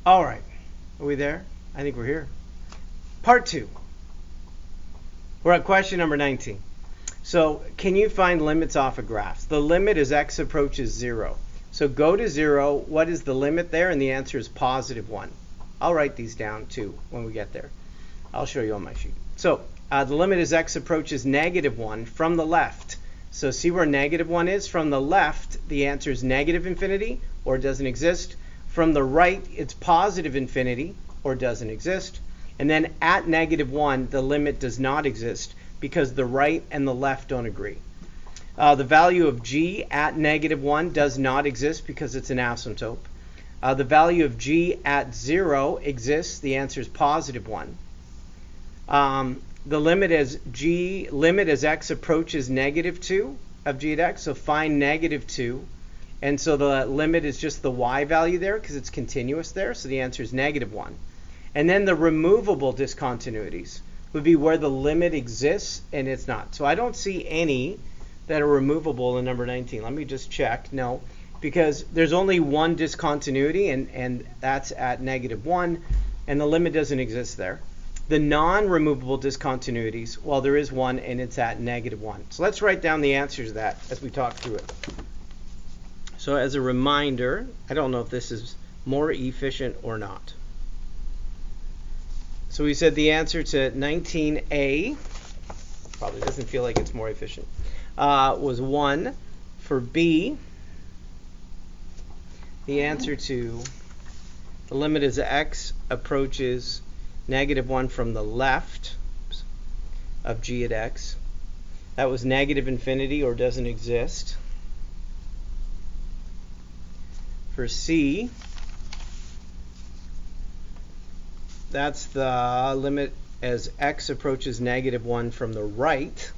All right. Are we there? I think we're here. Part 2. We're at question number 19. So, can you find limits off of graphs? The limit as x approaches 0. So go to 0. What is the limit there? And the answer is positive 1. I'll write these down too when we get there. I'll show you on my sheet. So the limit as x approaches negative 1 from the left. So see where negative 1 is? From the left, the answer is negative infinity or doesn't exist. From the right, it's positive infinity or doesn't exist. And then at negative 1, the limit does not exist because the right and the left don't agree. The value of g at negative 1 does not exist because it's an asymptote. The value of g at 0 exists. The answer is positive 1. The limit as x approaches negative 2 of g at x. So find negative 2. And so the limit is just the y value there because it's continuous there. So the answer is negative 1. And then the removable discontinuities would be where the limit exists and it's not. So I don't see any that are removable in number 19. Let me just check. No, because there's only one discontinuity and that's at negative 1 and the limit doesn't exist there. The non-removable discontinuities, well, there is one and it's at negative 1. So let's write down the answers to that as we talk through it. So as a reminder, I don't know if this is more efficient or not. So we said the answer to 19A, probably doesn't feel like it's more efficient, was 1. For B, the answer to the limit as x approaches negative 1 from the left of g at x. That was negative infinity or doesn't exist. For C, that's the limit as x approaches negative 1 from the right.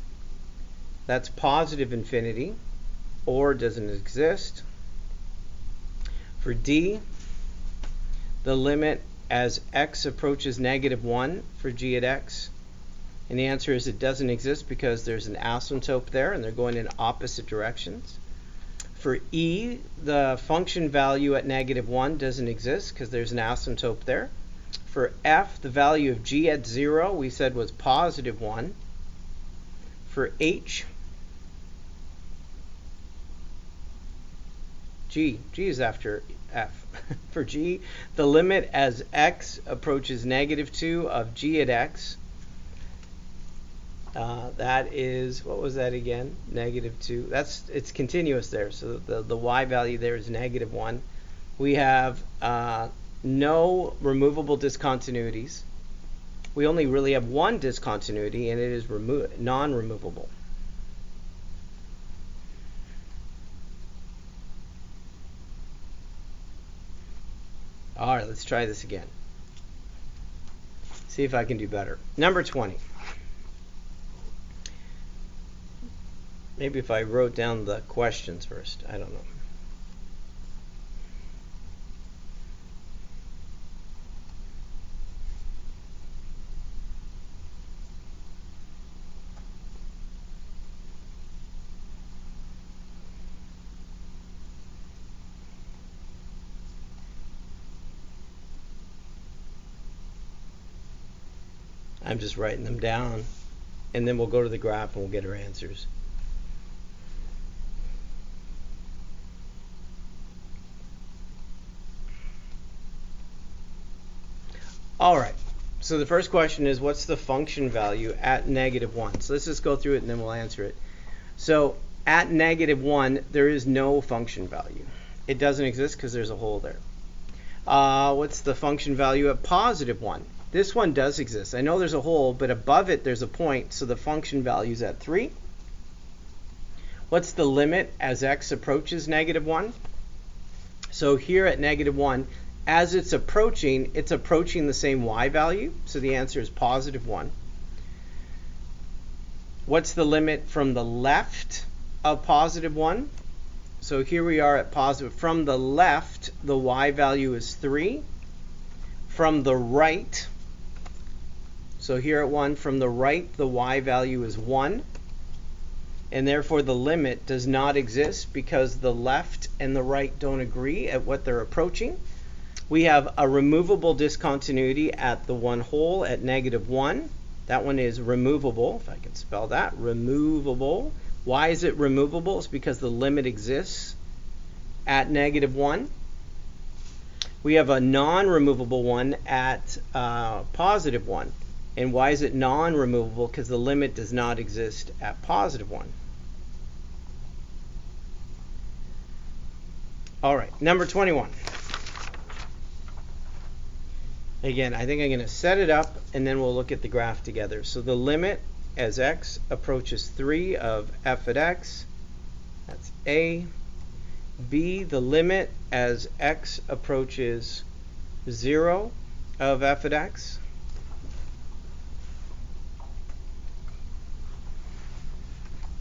That's positive infinity or doesn't exist. For D, the limit as x approaches negative 1 for g at x. And the answer is it doesn't exist because there's an asymptote there and they're going in opposite directions. For E, the function value at negative 1 doesn't exist because there's an asymptote there. For F, the value of g at 0 we said was positive 1. For H, G is after F. For G, the limit as x approaches negative 2 of g at x. That is, what was that again? Negative 2. It's continuous there. So the y value there is negative 1. We have no removable discontinuities. We only really have one discontinuity, and it is non-removable. All right, let's try this again. See if I can do better. Number 20. Maybe if I wrote down the questions first. I don't know. I'm just writing them down, and then we'll go to the graph and we'll get our answers. All right, so the first question is, what's the function value at negative 1? So let's just go through it and then we'll answer it. So at negative 1, there is no function value. It doesn't exist because there's a hole there. What's the function value at positive 1? This one does exist. I know there's a hole, but above it there's a point, so the function value is at 3. What's the limit as x approaches negative 1? So here at negative 1, as it's approaching the same y value, so the answer is positive 1. What's the limit from the left of positive 1? So here we are at positive. From the left, the y value is 3. From the right, so here at 1, from the right, the y value is 1. And therefore, the limit does not exist because the left and the right don't agree at what they're approaching. We have a removable discontinuity at the 1 whole at -1. That one is removable, if I can spell that, removable. Why is it removable? It's because the limit exists at -1. We have a non-removable one at +1. And why is it non-removable? Because the limit does not exist at +1. All right, number 21. Again, I think I'm going to set it up and then we'll look at the graph together. So the limit as x approaches 3 of f at x, that's A. B, the limit as x approaches 0 of f at x.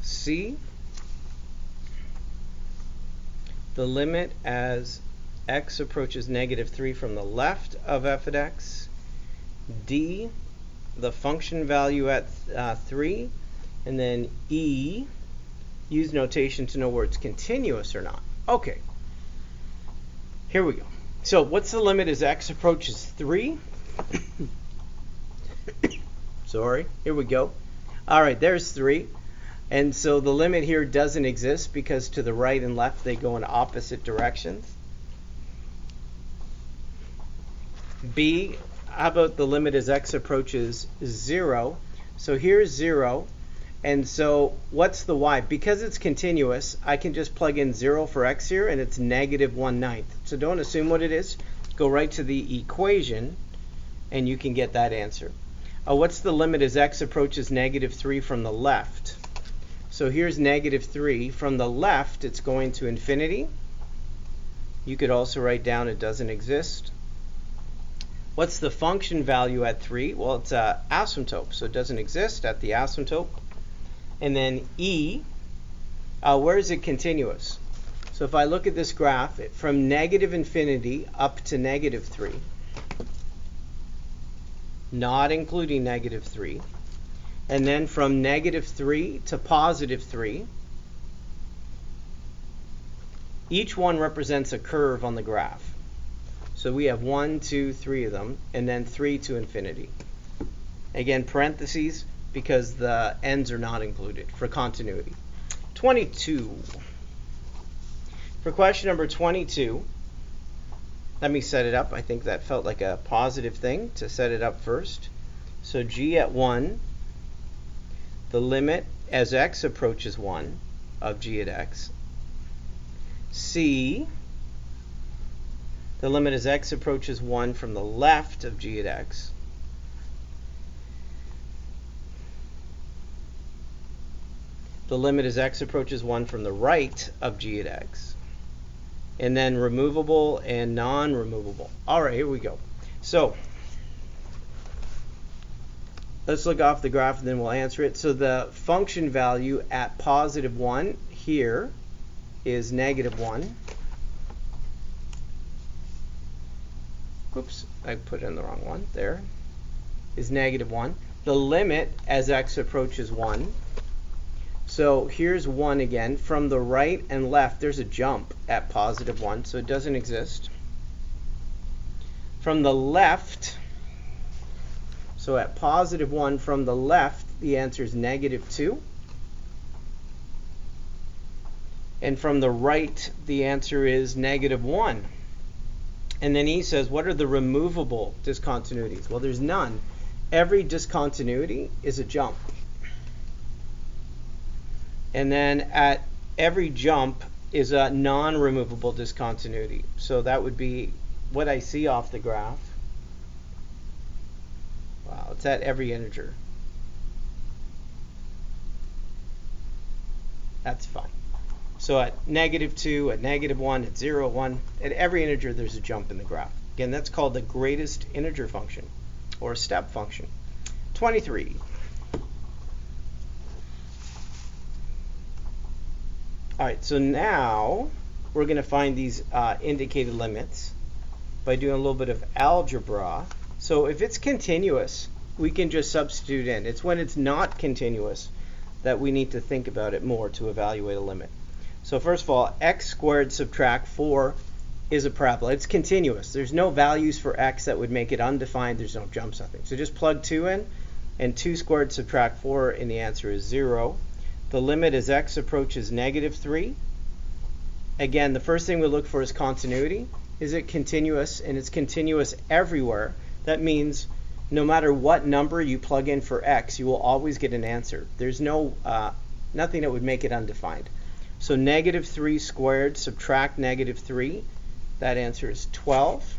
C, the limit as x approaches -3 from the left of f at x. D, the function value at 3. And then E, use notation to know where it's continuous or not. Okay, here we go. So what's the limit as x approaches 3? Sorry, here we go. All right, there's 3. And so the limit here doesn't exist because to the right and left they go in opposite directions. B, how about the limit as x approaches 0? So here's 0. And so what's the y? Because it's continuous, I can just plug in 0 for x here, and it's -1/9. So don't assume what it is. Go right to the equation, and you can get that answer. What's the limit as x approaches -3 from the left? So here's -3. From the left, it's going to infinity. You could also write down it doesn't exist. What's the function value at 3? Well, it's an asymptote, so it doesn't exist at the asymptote. And then E, where is it continuous? So if I look at this graph, from -infinity up to -3, not including -3, and then from -3 to +3, each one represents a curve on the graph. So we have 1, 2, 3 of them, and then 3 to infinity. Again, parentheses, because the ends are not included for continuity. 22. For question number 22, let me set it up. I think that felt like a positive thing to set it up first. So g at 1, the limit as x approaches 1 of g at x. C, the limit as x approaches 1 from the left of g at x. The limit as x approaches 1 from the right of g at x. And then removable and non-removable. All right, here we go. So let's look off the graph and then we'll answer it. So the function value at +1 here is -1. Oops, I put in the wrong one. There is -1. The limit as x approaches 1. So here's 1 again. From the right and left, there's a jump at +1, so it doesn't exist. From the left, so at +1 from the left, the answer is -2. And from the right, the answer is -1. And then he says, what are the removable discontinuities? Well, there's none. Every discontinuity is a jump. And then at every jump is a non-removable discontinuity. So that would be what I see off the graph. Wow, it's at every integer. That's fine. So at -2, at -1, at 0, 1, at every integer there's a jump in the graph. Again, that's called the greatest integer function, or a step function. 23. All right, so now we're going to find these indicated limits by doing a little bit of algebra. So if it's continuous, we can just substitute in. It's when it's not continuous that we need to think about it more to evaluate a limit. So first of all, x squared subtract 4 is a parabola. It's continuous. There's no values for x that would make it undefined. There's no jumps, nothing. So just plug 2 in, and 2 squared subtract 4, and the answer is 0. The limit as x approaches -3. Again, the first thing we look for is continuity. Is it continuous? And it's continuous everywhere. That means no matter what number you plug in for x, you will always get an answer. There's no nothing that would make it undefined. So -3 squared subtract -3. That answer is 12.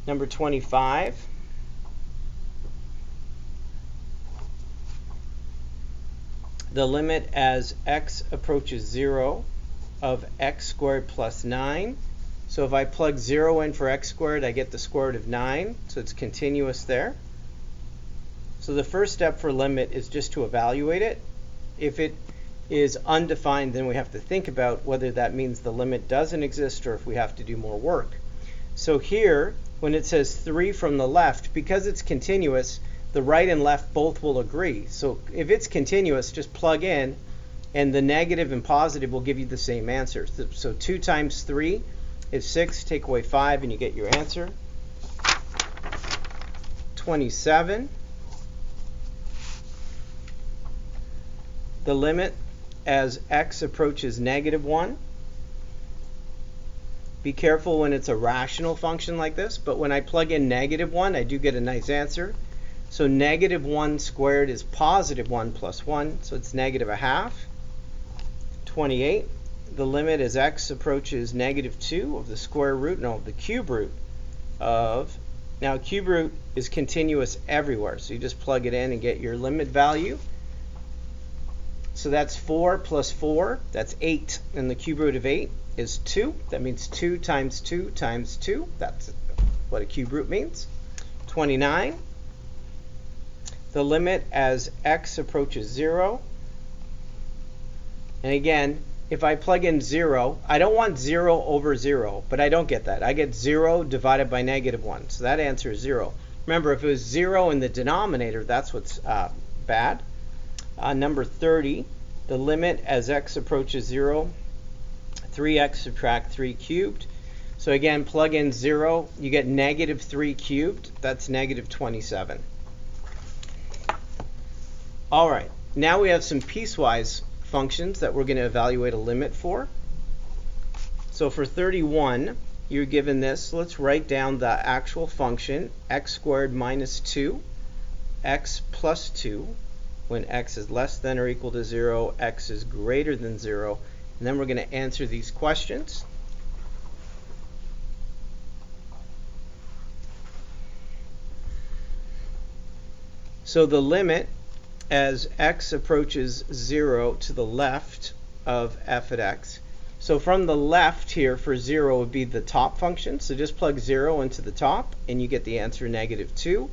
Number 25. The limit as x approaches 0 of x squared plus 9. So if I plug 0 in for x squared, I get the square root of 9. So it's continuous there. So the first step for limit is just to evaluate it. If it is undefined, then we have to think about whether that means the limit doesn't exist or if we have to do more work. So here, when it says 3 from the left, because it's continuous, the right and left both will agree. So if it's continuous, just plug in, and the negative and positive will give you the same answer. So 2 times 3 is 6. Take away 5, and you get your answer. 27. The limit as x approaches -1. Be careful when it's a rational function like this, but when I plug in -1, I do get a nice answer. So -1 squared is +1 plus 1, so it's -1/2. 28. The limit as x approaches -2 of the square root, no, the cube root of, now cube root is continuous everywhere, so you just plug it in and get your limit value. So that's 4 plus 4, that's 8, and the cube root of 8 is 2. That means 2 times 2 times 2. That's what a cube root means. 29. The limit as x approaches 0. And again, if I plug in 0, I don't want 0 over 0, but I don't get that. I get 0 divided by -1, so that answer is 0. Remember, if it was 0 in the denominator, that's what's bad. Number 30, the limit as x approaches 0, 3x subtract 3 cubed. So again, plug in 0, you get -3 cubed. That's -27. All right, now we have some piecewise functions that we're going to evaluate a limit for. So for 31, you're given this. Let's write down the actual function, x squared minus 2, x plus 2. When x is less than or equal to 0, x is greater than 0. And then we're going to answer these questions. So the limit as x approaches 0 to the left of f at x. So from the left here for 0 would be the top function. So just plug 0 into the top and you get the answer -2.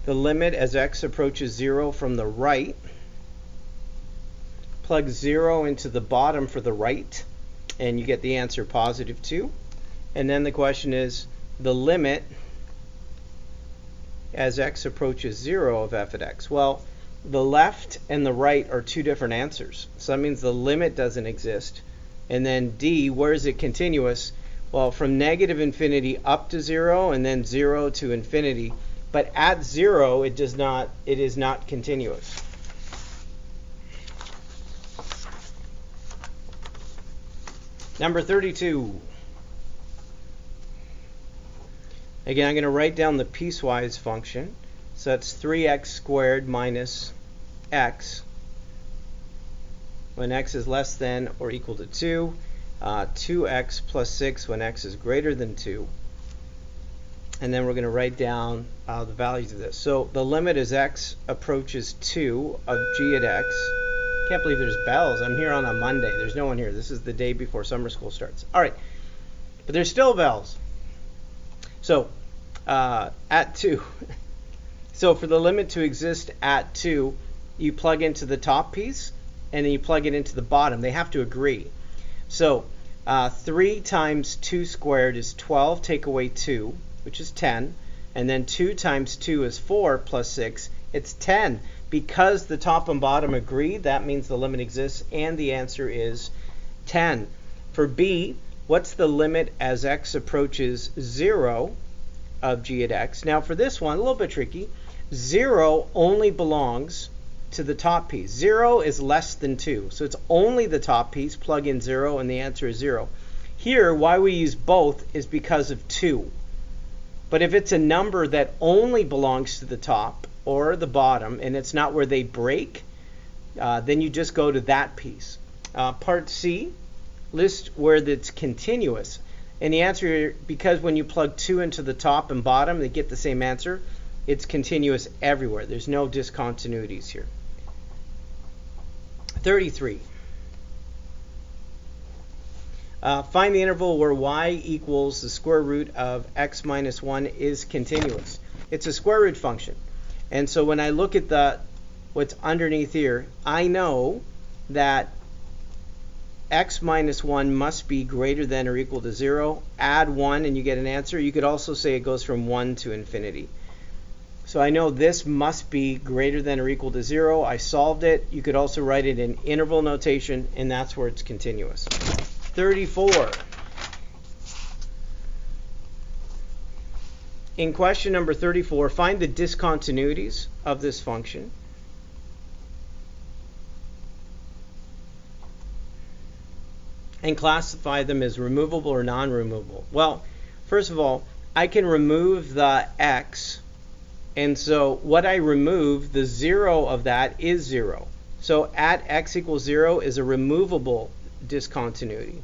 The limit as x approaches 0 from the right, plug 0 into the bottom for the right, and you get the answer +2. And then the question is the limit as x approaches 0 of f at x. Well, the left and the right are two different answers. So that means the limit doesn't exist. And then D, where is it continuous? Well, from -infinity up to 0 and then 0 to infinity. But at 0, it is not continuous. Number 32. Again, I'm going to write down the piecewise function. So that's 3x squared minus x when x is less than or equal to 2. 2x plus 6 when x is greater than 2. And then we're going to write down the values of this. So the limit as x approaches 2 of g at x. Can't believe there's bells. I'm here on a Monday. There's no one here. This is the day before summer school starts. All right. But there's still bells. So at 2. So for the limit to exist at 2, you plug into the top piece and then you plug it into the bottom. They have to agree. So 3 times 2 squared is 12. Take away 2. Which is 10, and then 2 times 2 is 4 plus 6, it's 10. Because the top and bottom agree, that means the limit exists, and the answer is 10. For B, what's the limit as x approaches 0 of g at x? Now for this one, a little bit tricky. 0 only belongs to the top piece. 0 is less than 2, so it's only the top piece. Plug in 0 and the answer is 0. Here, why we use both is because of 2. But if it's a number that only belongs to the top or the bottom and it's not where they break, then you just go to that piece. Part C, list where it's continuous. And the answer here, because when you plug 2 into the top and bottom, they get the same answer. It's continuous everywhere. There's no discontinuities here. 33. Find the interval where y equals the square root of x minus 1 is continuous. It's a square root function. And so when I look at what's underneath here, I know that x minus 1 must be greater than or equal to 0. Add 1 and you get an answer. You could also say it goes from 1 to infinity. So I know this must be greater than or equal to 0. I solved it. You could also write it in interval notation, and that's where it's continuous. 34. In question number 34, find the discontinuities of this function. And classify them as removable or non-removable. Well, first of all, I can remove the x, and so what I remove, the 0 of that is 0. So at x equals 0 is a removable discontinuity.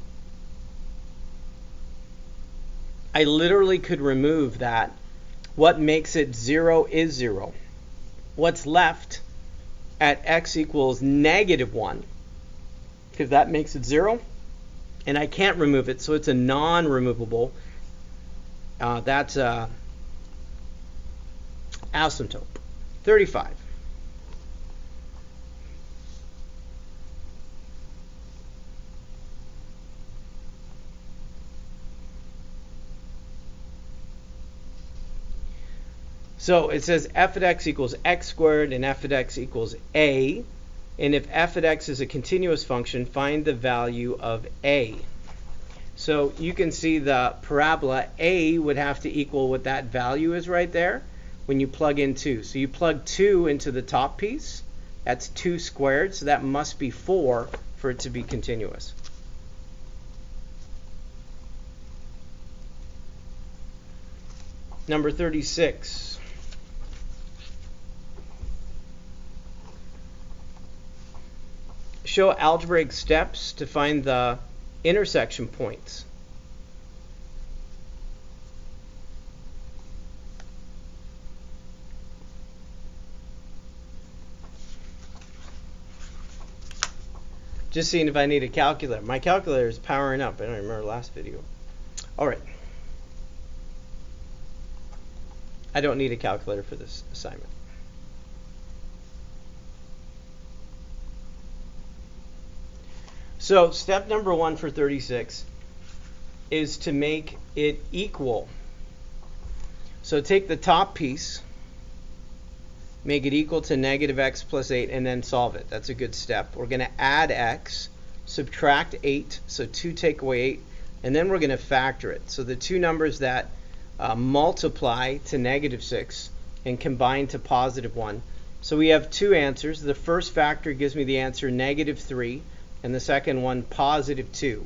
I literally could remove that. What makes it 0 is 0. What's left at x equals negative 1, because that makes it 0, and I can't remove it, so it's a non-removable. That's asymptote. 35. So it says f at x equals x squared and f at x equals a. And if f at x is a continuous function, find the value of a. So you can see the parabola a would have to equal what that value is right there when you plug in 2. So you plug 2 into the top piece. That's 2 squared, so that must be 4 for it to be continuous. Number 36. Show algebraic steps to find the intersection points. Just seeing if I need a calculator. My calculator is powering up. I don't remember last video. All right. I don't need a calculator for this assignment. So step number 1 for 36 is to make it equal. So take the top piece, make it equal to negative x plus 8, and then solve it. That's a good step. We're going to add x, subtract 8, so 2 take away 8, and then we're going to factor it. So the two numbers that multiply to negative 6 and combine to positive 1. So we have two answers. The first factor gives me the answer negative 3. And the second one, positive 2.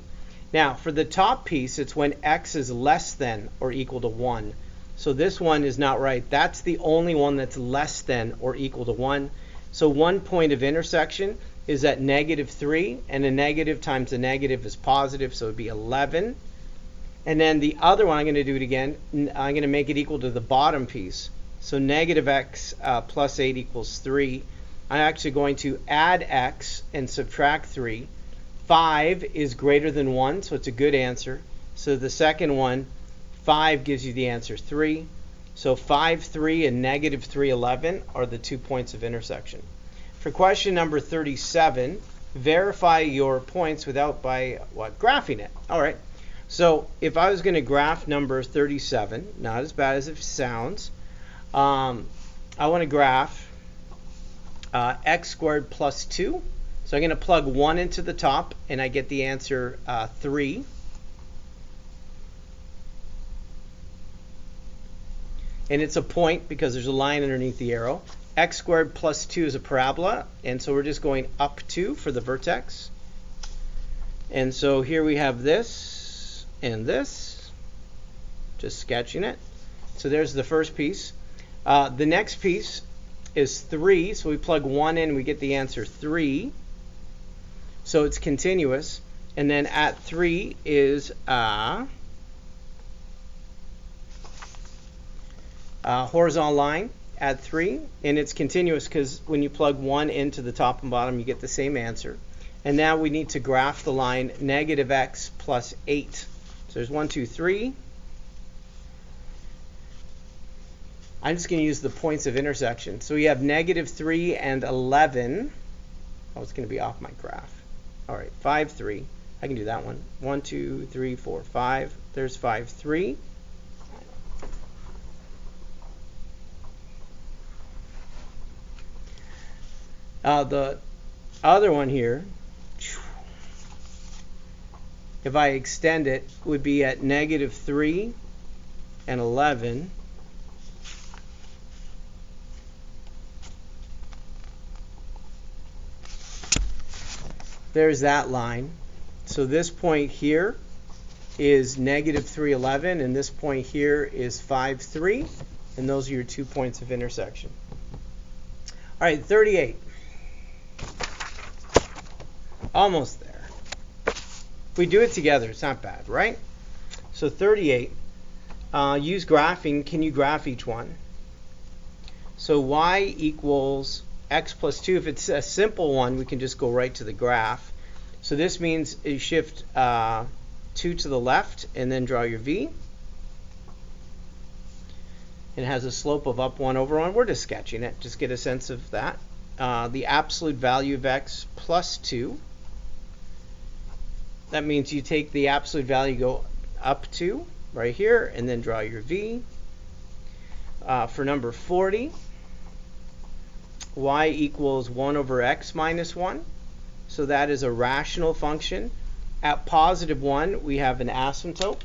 Now, for the top piece, it's when x is less than or equal to 1. So this one is not right. That's the only one that's less than or equal to 1. So one point of intersection is at negative 3, and a negative times a negative is positive, so it would be 11. And then the other one, I'm going to do it again. I'm going to make it equal to the bottom piece. So negative x plus 8 equals 3. I'm actually going to add x and subtract 3. 5 is greater than 1, so it's a good answer. So the second one, 5 gives you the answer 3. So 5, 3, and negative 3, 11 are the 2 points of intersection. For question number 37, verify your points without graphing it. All right. So if I was going to graph number 37, not as bad as it sounds, I want to graph x squared plus 2. So I'm going to plug 1 into the top, and I get the answer 3. and it's a point because there's a line underneath the arrow. X squared plus 2 is a parabola, and so we're just going up 2 for the vertex. And so here we have this and this, just sketching it. So there's the first piece. The next piece is 3, so we plug 1 in, we get the answer 3. So it's continuous. And then at 3 is a horizontal line at 3, and it's continuous because when you plug 1 into the top and bottom, you get the same answer. And now we need to graph the line negative x plus 8. So there's 1, 2, 3. I'm just going to use the points of intersection. So we have negative 3 and 11. Oh, it's going to be off my graph. All right, 5, 3. I can do that one. 1, 2, 3, 4, 5. There's 5, 3. The other one here, if I extend it, would be at negative 3 and 11. There's that line. So this point here is negative 3, 11, and this point here is 5, 3, and those are your 2 points of intersection. All right, 38. Almost there. If we do it together, it's not bad, right? So 38, use graphing. Can you graph each one? So y equals x plus 2. If it's a simple one, we can just go right to the graph. So this means you shift 2 to the left and then draw your v. It has a slope of up 1 over 1. We're just sketching it. Just get a sense of that. The absolute value of x plus 2. That means you take the absolute value, go up 2 right here, and then draw your v. For number 40, y equals 1 over x minus 1. So that is a rational function. At positive 1, we have an asymptote.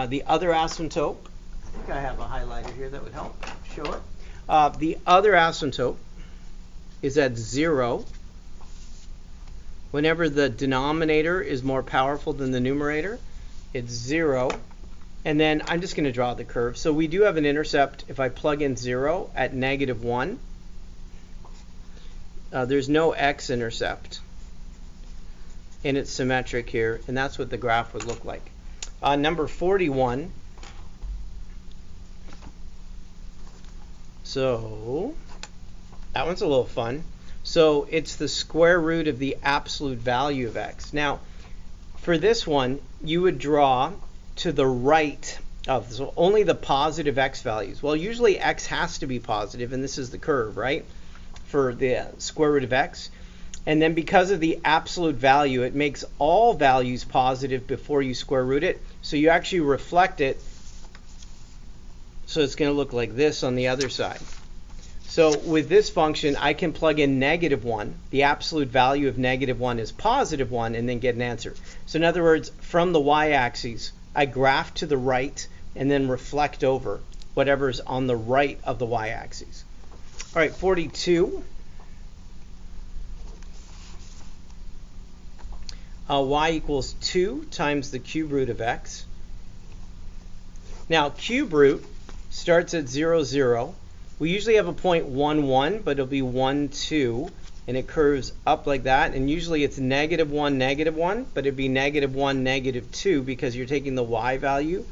The other asymptote, I think I have a highlighter here that would help show it. The other asymptote is at 0 whenever the denominator is more powerful than the numerator. It's 0. And then I'm just going to draw the curve. So we do have an intercept. If I plug in 0 at negative 1, there's no x-intercept. And it's symmetric here. And that's what the graph would look like. Number 41. So that one's a little fun. So it's the square root of the absolute value of x. Now, for this one, you would draw to the right of, so only the positive x values. Well, usually x has to be positive, and this is the curve, right, for the square root of x. And then because of the absolute value, it makes all values positive before you square root it. So you actually reflect it. So it's going to look like this on the other side. So with this function, I can plug in negative 1. The absolute value of negative 1 is positive 1, and then get an answer. So in other words, from the y-axis, I graph to the right and then reflect over whatever's on the right of the y-axis. All right, 42. Y equals 2 times the cube root of x. Now, cube root starts at 0, 0. We usually have a point 1, 1, but it'll be 1, 2, and it curves up like that. And usually it's negative 1, negative 1, but it'd be negative 1, negative 2 because you're taking the y value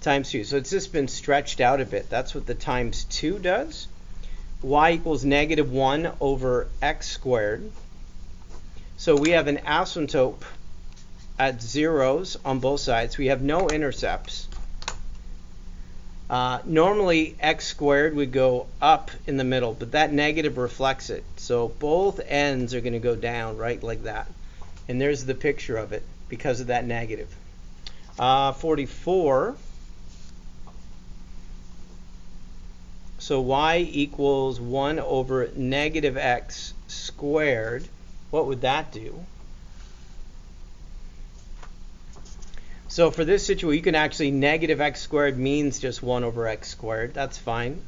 times 2. So it's just been stretched out a bit. That's what the times 2 does. Y equals negative 1 over x squared. So we have an asymptote at zeros on both sides. We have no intercepts. Normally x squared would go up in the middle, but that negative reflects it. So both ends are going to go down right like that. And there's the picture of it because of that negative. 44. So y equals 1 over negative x squared. What would that do? So for this situation, you can actually negative x squared means just 1 over x squared. That's fine.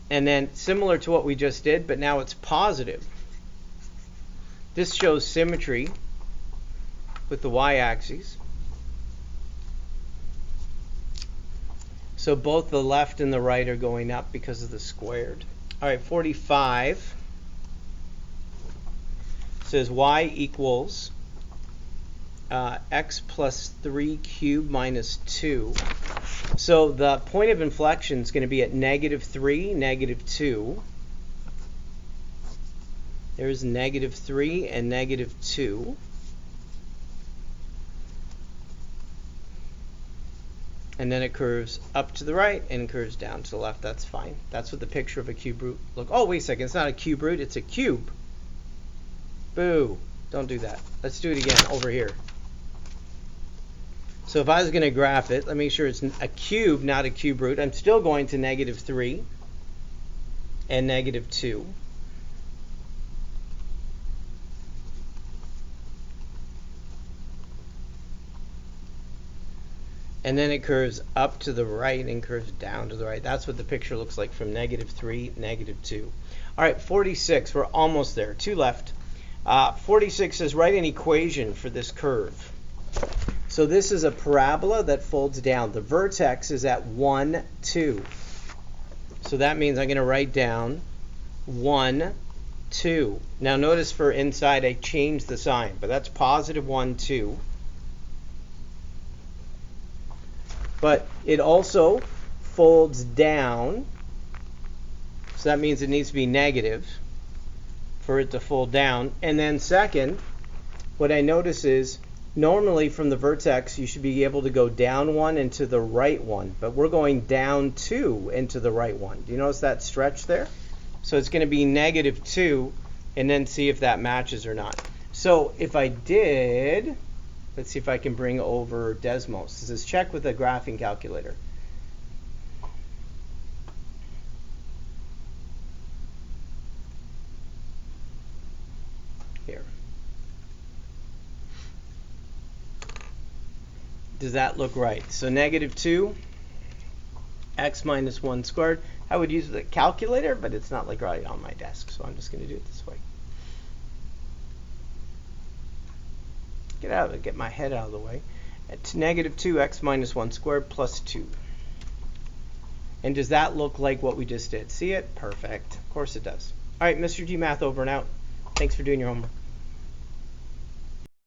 And then similar to what we just did, but now it's positive. This shows symmetry with the y-axis. So both the left and the right are going up because of the squared. All right, 45 says y equals x plus 3 cubed minus 2. So the point of inflection is going to be at negative 3, negative 2. There's negative 3 and negative 2. And then it curves up to the right and curves down to the left. That's fine. That's what the picture of a cube root look. Oh, wait a second. It's not a cube root. It's a cube. Boo. Don't do that. Let's do it again over here. So if I was going to graph it, let me make sure it's a cube, not a cube root. I'm still going to negative 3 and negative 2. And then it curves up to the right and curves down to the right. That's what the picture looks like from negative 3, negative 2. All right, 46. We're almost there. 2 left. 46 says write an equation for this curve. So this is a parabola that folds down. The vertex is at 1, 2. So that means I'm going to write down 1, 2. Now notice for inside I changed the sign, but that's positive 1, 2. But it also folds down, so that means it needs to be negative for it to fold down. And then second, what I notice is normally from the vertex you should be able to go down 1 and to the right 1, but we're going down 2 and to the right 1. Do you notice that stretch there? So it's going to be negative 2, and then see if that matches or not. So if I did, let's see if I can bring over Desmos. This is check with a graphing calculator. Here. Does that look right? So negative 2, x minus 1 squared. I would use the calculator, but it's not like right on my desk, so I'm just going to do it this way. Get out of it, get my head out of the way. It's negative 2x minus 1 squared plus 2. And does that look like what we just did? See it? Perfect. Of course it does. All right, Mr. G Math over and out. Thanks for doing your homework.